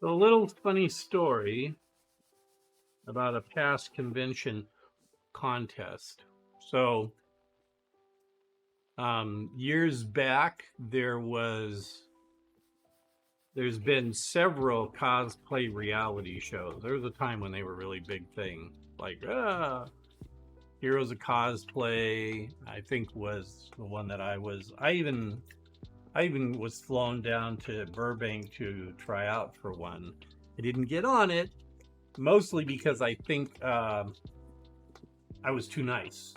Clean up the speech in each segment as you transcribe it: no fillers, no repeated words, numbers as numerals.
A little funny story about a past convention contest. So, years back, there's been several cosplay reality shows. There was a time when they were a really big thing, like Heroes of Cosplay. I think was the one that I even was flown down to Burbank to try out for one. I didn't get on it, mostly because I think I was too nice.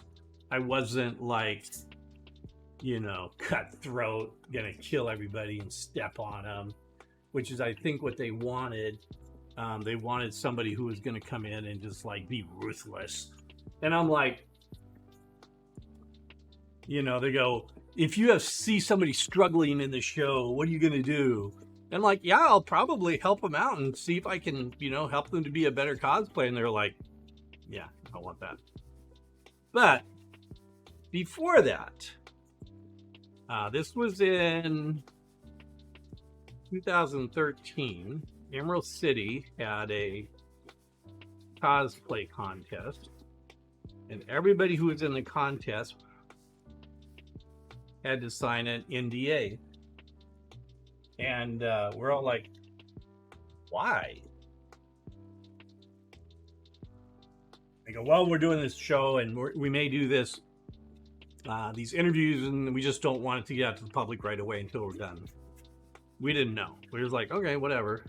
I wasn't like, cutthroat, gonna kill everybody and step on them, which is, I think, what they wanted. They wanted somebody who was gonna come in and just like be ruthless. And I'm like, they go, if you see somebody struggling in the show, what are you gonna do? And like, yeah, I'll probably help them out and see if I can, help them to be a better cosplay. And they're like, yeah, I want that. But before that, this was in 2013. Emerald City had a cosplay contest, and everybody who was in the contest had to sign an NDA. And we're all like, why? I go, well, we're doing this show and we may do these interviews, and we just don't want it to get out to the public right away until we're done. We didn't know. We were like, okay, whatever.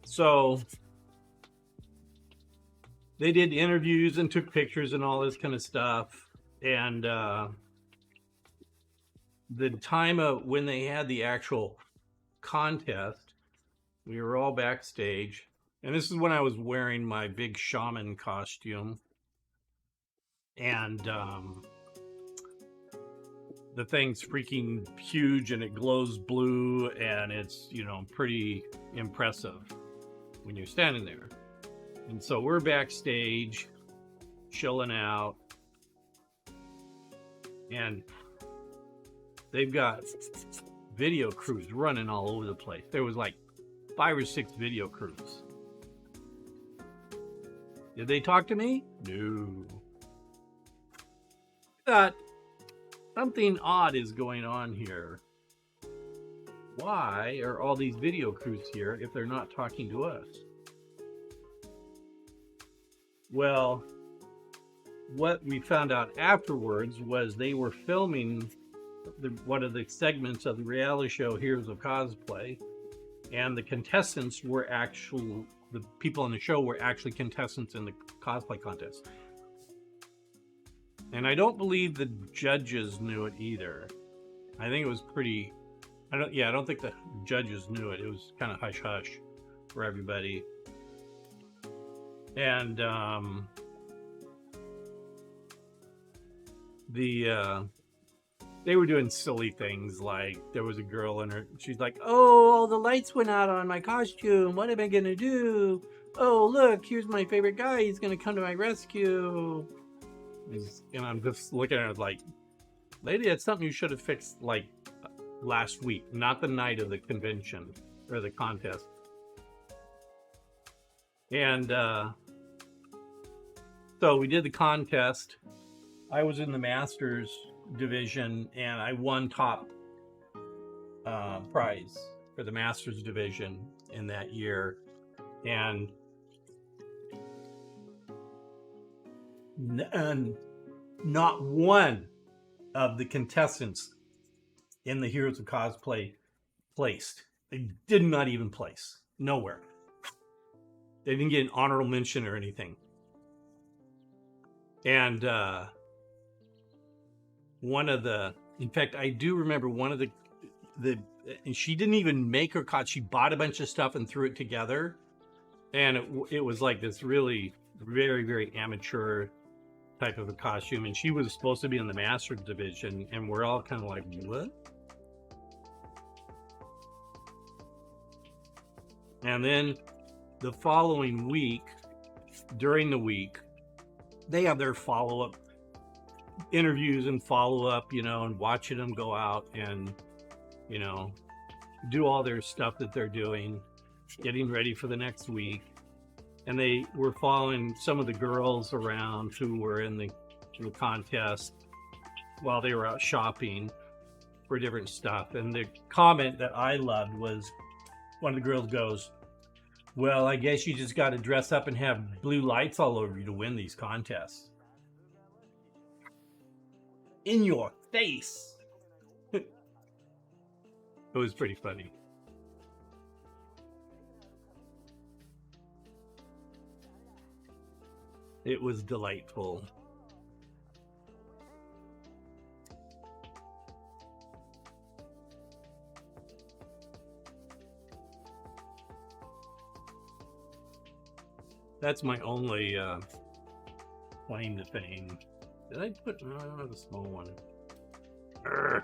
So they did interviews and took pictures and all this kind of stuff. And the time of when they had the actual contest, we were all backstage. And this is when I was wearing my big shaman costume. And the thing's freaking huge and it glows blue, and it's, pretty impressive when you're standing there. And so we're backstage chilling out, and they've got video crews running all over the place. There was like 5 or 6 video crews. Did they talk to me? No. Thought something odd is going on here. Why are all these video crews here if they're not talking to us? Well, what we found out afterwards was they were filming one of the segments of the reality show Heroes of Cosplay, and the contestants were the people on the show were actually contestants in the cosplay contest. And I don't believe the judges knew it either. I think it was I don't think the judges knew it. It was kind of hush hush for everybody. And they were doing silly things, like there was a girl she's like, oh, the lights went out on my costume. What am I gonna do? Oh, look, here's my favorite guy. He's gonna come to my rescue. And I'm just looking at it like, lady, that's something you should have fixed like last week, not the night of the convention or the contest. And so we did the contest. I was in the Masters division, and I won top prize for the Masters division in that year. And not one of the contestants in the Heroes of Cosplay placed. They did not even place. Nowhere. They didn't get an honorable mention or anything. And in fact, I do remember one of the and she didn't even make her costume. She bought a bunch of stuff and threw it together. And it was like this really very, very amateur type of a costume. And she was supposed to be in the Masters division. And we're all kind of like, what? And then the following week, during the week, they have their follow-up interviews and follow-up, and watching them go out and, do all their stuff that they're doing, getting ready for the next week. And they were following some of the girls around who were in the contest while they were out shopping for different stuff. And the comment that I loved was one of the girls goes, "Well, I guess you just got to dress up and have blue lights all over you to win these contests." In your face. It was pretty funny. It was delightful. That's my only claim to fame. Did I put? No, I don't have a small one. Urgh.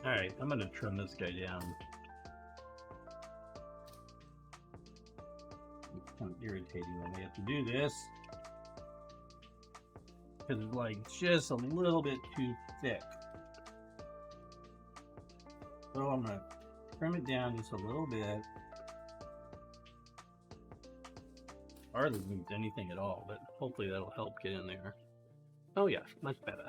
All right, I'm gonna trim this guy down. It's kind of irritating when we have to do this because it's like just a little bit too thick. So I'm gonna trim it down just a little bit. Hardly moved anything at all, but hopefully that'll help get in there. Oh yeah, much better.